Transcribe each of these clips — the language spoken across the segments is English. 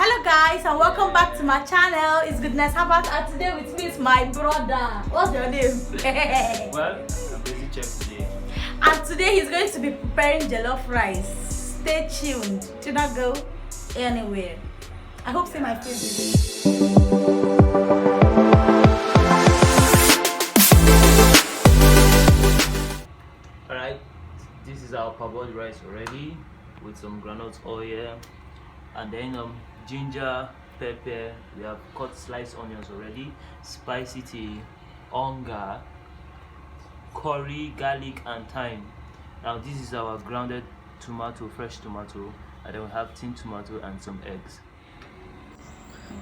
Hello guys and welcome back to my channel. It's Goodness Harvard and today with me is my brother. What's your name? Well, I'm busy chef today. And today he's going to be preparing jollof rice. Stay tuned. Do not go anywhere. I hope see my face. Alright, this is our parboiled rice already with some groundnut oil and then ginger, pepper. We have cut sliced onions already, spicy tea, onga, curry, garlic and thyme. Now this is our grounded tomato, fresh tomato, and then we have tin tomato and some eggs.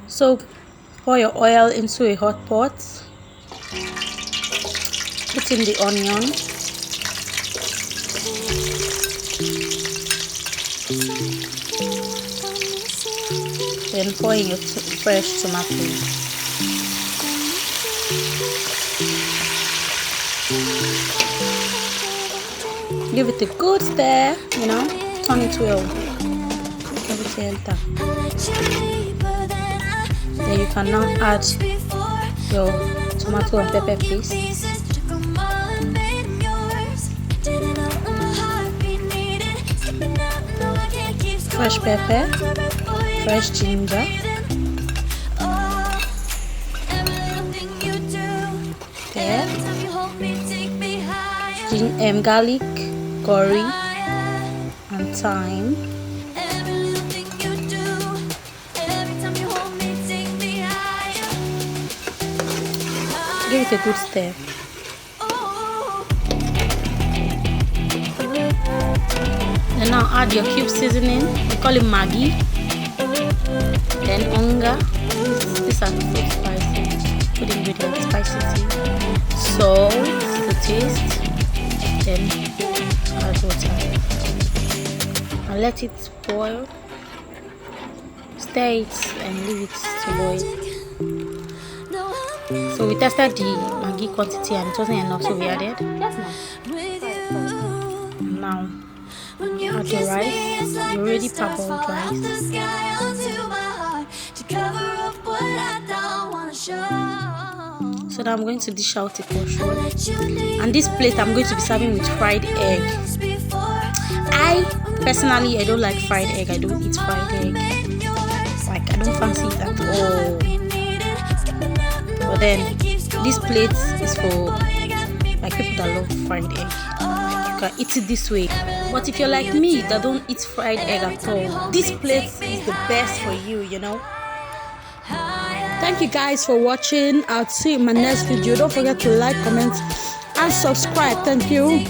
So pour your oil into a hot pot, put in the onion, then pour in your fresh tomato. Give it a good stir, turn it well. Everything enter. Then you can now add your tomato and pepper paste. Fresh pepper, fresh ginger, garlic, curry, and thyme. Give it a good stir. And now add your cube seasoning. We call it Maggi. Then onga. These are the food spices. Food ingredients, spicy tea, salt to taste. Then add water. And let it boil. Stir it and leave it to boil. So we tested the Maggi quantity and it wasn't enough, so we added. Now add the rice. You already parboiled rice. So now I'm going to dish out a portion. And this plate I'm going to be serving with fried egg. I personally don't like fried egg. I don't eat fried egg. Like I don't fancy it at all. But then this plate is for like people that love fried egg. You can eat it this way. But if you're like me that don't eat fried egg at all, this plate is the best for you, Thank you guys for watching. I'll see you in my next video. Don't forget to like, comment, and subscribe. Thank you.